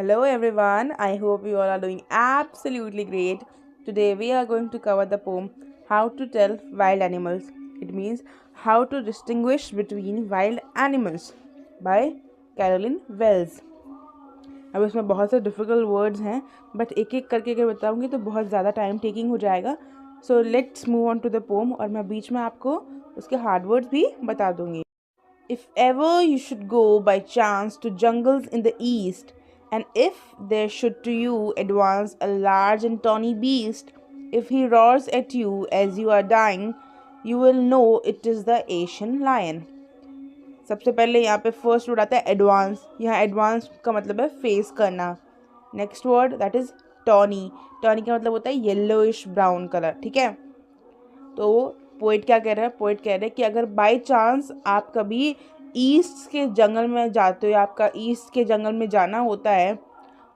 Hello everyone, I hope you all are doing absolutely great. Today we are going to cover the poem How to Tell Wild Animals. It means how to distinguish between wild animals by Carolyn Wells. अब इसमें बहुत से difficult words हैं but एक एक करके अगर बताऊंगी तो बहुत ज़्यादा टाइम टेकिंग हो जाएगा. So let's move on to the poem और मैं बीच में आपको उसके हार्ड वर्ड्स भी बता दूंगी. If ever you should go by chance to jungles in the east, and if there should to you advance a large and tawny beast, if he roars at you as you are dying, you will know it is the Asian lion. सबसे पहले यहाँ पे first word आता है advance. यहाँ advance का मतलब है फेस करना. Next word that is tawny. Tawny का मतलब होता है येलोइश ब्राउन कलर. ठीक है, तो पोइट क्या कह रहा है? पोइट कह रहे हैं कि अगर बाय चांस आप कभी ईस्ट के जंगल में जाते हो या आपका ईस्ट के जंगल में जाना होता है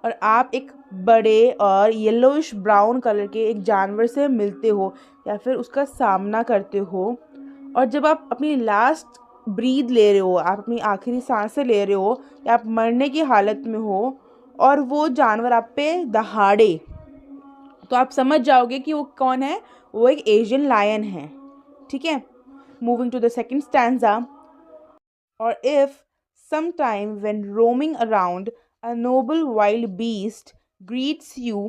और आप एक बड़े और येलोइश ब्राउन कलर के एक जानवर से मिलते हो या फिर उसका सामना करते हो, और जब आप अपनी लास्ट ब्रीद ले रहे हो, आप अपनी आखिरी सांसें ले रहे हो या आप मरने की हालत में हो और वो जानवर आप पे दहाड़े, तो आप समझ जाओगे कि वो कौन है. वो एक एशियन लायन है. ठीक है, moving to the second stanza. और if sometime when roaming around, a noble wild beast greets you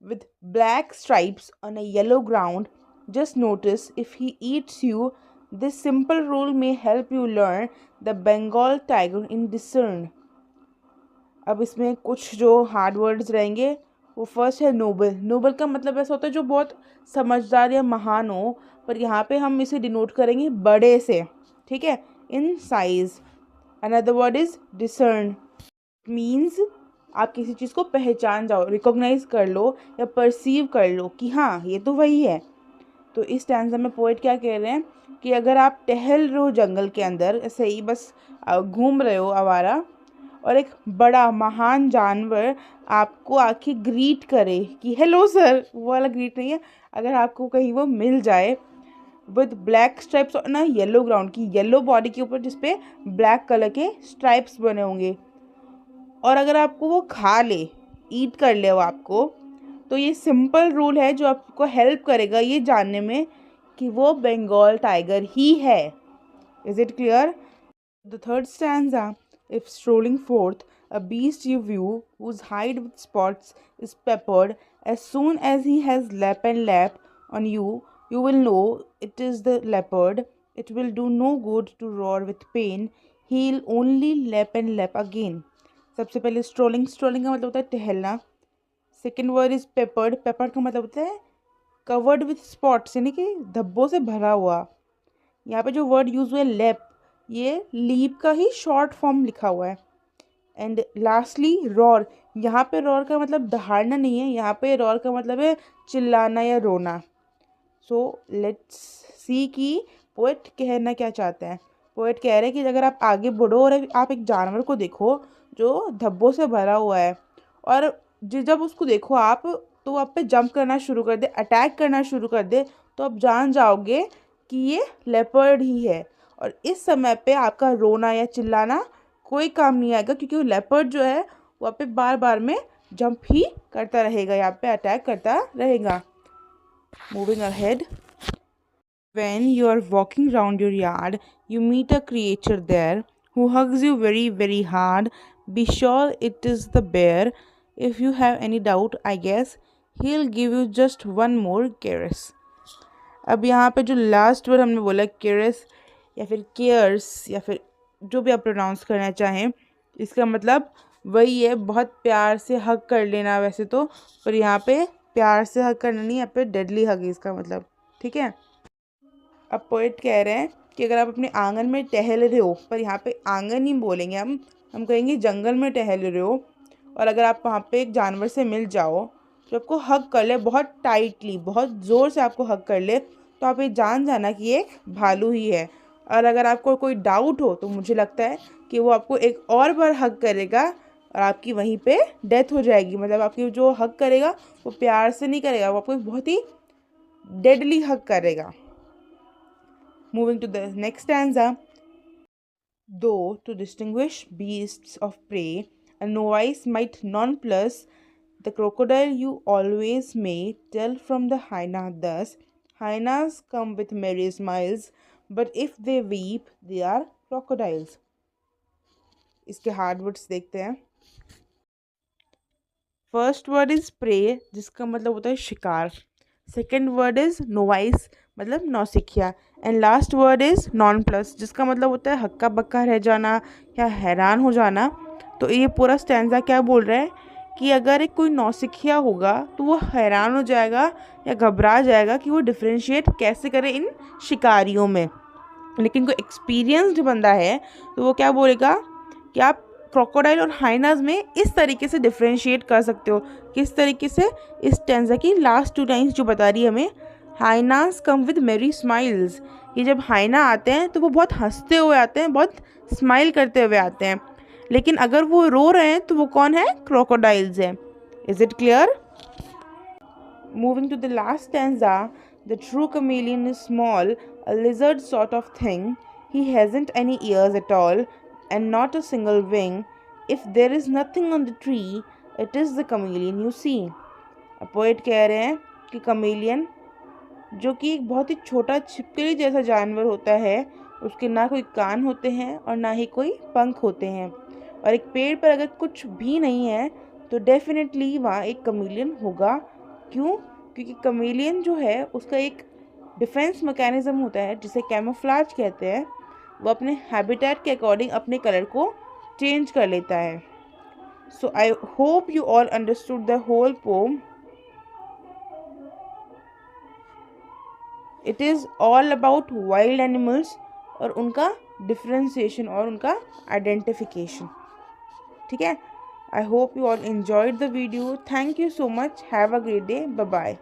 with black stripes on a yellow ground, just notice if he eats you. This simple rule may help you learn the Bengal tiger in discern. अब इसमें कुछ जो hard words रहेंगे. वो first है Nobel. Nobel का मतलब ऐसा होता है जो बहुत समझदार या महान हो, पर यहाँ पे हम इसे डिनोट करेंगे बड़े से. ठीक है, in size. Another word is discern. Means आप किसी चीज़ को पहचान जाओ, रिकॉग्नाइज कर लो या परसीव कर लो कि हाँ ये तो वही है. तो इस स्टैंजा में पोएट क्या कह रहे हैं कि अगर आप टहल रहे हो जंगल के अंदर, ऐसे ही बस घूम रहे हो आवारा, और एक बड़ा महान जानवर आपको आके ग्रीट करे कि हेलो सर, वो वाला ग्रीट नहीं है, अगर आपको कहीं वो मिल जाए with black stripes on a yellow ground, की येलो बॉडी के ऊपर जिसपे ब्लैक कलर के स्ट्राइप्स बने होंगे, और अगर आपको वो खा ले, ईट कर ले वो आपको, तो ये सिंपल रूल है जो आपको हेल्प करेगा ये जानने में कि वो बंगाल टाइगर ही है. Is it clear? The third stanza. If strolling forth, a beast you view, whose hide with spots is peppered, as soon as he has lap and lap on you, you will know it is the leopard. It will do no good to roar with pain. He'll only lap and lap again. सबसे पहले strolling. Strolling का मतलब होता है टहलना. Second word is peppered. Peppered का मतलब होता है कवर्ड विथ स्पॉट्स, यानी कि धब्बों से भरा हुआ. यहाँ पे जो वर्ड यूज हुआ है लेप, ये लीप का ही शॉर्ट फॉर्म लिखा हुआ है. And lastly roar. यहाँ पे रॉर का मतलब दहाड़ना नहीं है, यहाँ पे रॉर का मतलब है चिल्लाना या रोना. सो लेट्स सी कि पोएट कहना क्या चाहते हैं. पोएट कह रहे हैं कि अगर आप आगे बढ़ो और आप एक जानवर को देखो जो धब्बों से भरा हुआ है, और जब उसको देखो आप, तो आप पे जंप करना शुरू कर दे, अटैक करना शुरू कर दे, तो आप जान जाओगे कि ये लेपर्ड ही है. और इस समय पे आपका रोना या चिल्लाना कोई काम नहीं आएगा, क्योंकि वो लेपर्ड जो है वो आप पे बार बार में जंप ही करता रहेगा, यहाँ पे अटैक करता रहेगा. Moving ahead. When you are walking round your yard, you meet a creature there who hugs you very, very hard. Be sure it is the bear. If you have any doubt, I guess he'll give you just one more caress. अब यहाँ पे जो last word हमने बोला cares या फिर cares या फिर जो भी आप प्रोनाउंस करना चाहें, इसका मतलब वही है बहुत प्यार से हग कर लेना वैसे तो, पर यहाँ पे प्यार से हग करना नहीं, यहाँ पे डेडली हग है इसका मतलब. ठीक है, अब पोएट कह रहे हैं कि अगर आप अपने आंगन में टहल रहे हो, पर यहाँ पे आंगन ही बोलेंगे हम कहेंगे जंगल में टहल रहे हो, और अगर आप वहाँ पे एक जानवर से मिल जाओ जो आपको हग कर ले बहुत टाइटली, बहुत ज़ोर से आपको हग कर ले, तो आप ये जान जाना कि एक भालू ही है. और अगर आपको कोई डाउट हो तो मुझे लगता है कि वो आपको एक और बार हग करेगा और आपकी वहीं पे डेथ हो जाएगी. मतलब आपकी जो हग करेगा वो प्यार से नहीं करेगा, वो आपको बहुत ही डेडली हग करेगा. Moving to the next stanza. Though to distinguish beasts of prey, A novice might nonplus the crocodile you always may tell from the hyena thus. Hyenas come with merry smiles, but if they weep, they are crocodiles. इसके hard words देखते हैं. First word is pray, जिसका मतलब होता है शिकार. Second word is novice, मतलब नौसिखिया. And last word is nonplus, जिसका मतलब होता है हक्का बक्का रह जाना या हैरान हो जाना. तो ये पूरा स्टैंजा क्या बोल रहा है कि अगर एक कोई नौसिखिया होगा तो वो हैरान हो जाएगा या घबरा जाएगा कि वो डिफ्रेंशिएट कैसे करे इन शिकारियों में. लेकिन कोई एक्सपीरियंस्ड बंदा है तो वो क्या बोलेगा कि आप क्रोकोडाइल और हाइनाज में इस तरीके से डिफ्रेंशिएट कर सकते हो. किस तरीके से? इस स्टैंजा की लास्ट 2 लाइन्स जो बता रही है हमें, हाइनाज कम विद मेरी स्माइल्स. ये जब हाइना आते हैं तो वो बहुत हंसते हुए आते हैं, बहुत स्माइल करते हुए आते हैं. लेकिन अगर वो रो रहे हैं तो वो कौन है? क्रोकोडाइल्स हैं. Is it clear? Moving to the last stanza. The true chameleon is small, a lizard sort of thing. He hasn't any ears at all and not a single wing. If there is nothing on the tree, it is the chameleon you see. Poet कह रहे हैं कि chameleon, जो कि एक बहुत ही छोटा छिपकली जैसा जानवर होता है, उसके ना कोई कान होते हैं और ना ही कोई पंख होते हैं. और एक पेड़ पर अगर कुछ भी नहीं है तो डेफिनेटली वहाँ एक कमेलियन होगा. क्यों? क्योंकि कमेलियन जो है उसका एक डिफेंस मैकेनिज्म होता है जिसे कैमोफ्लेज कहते हैं. वो अपने हैबिटेट के अकॉर्डिंग अपने कलर को चेंज कर लेता है. So I hope you all understood the whole poem. It is all about wild animals और उनका डिफ्रेंसिएशन और उनका आइडेंटिफिकेशन. ठीक है. I hope you all enjoyed the video. Thank you so much. Have a great day. Bye bye.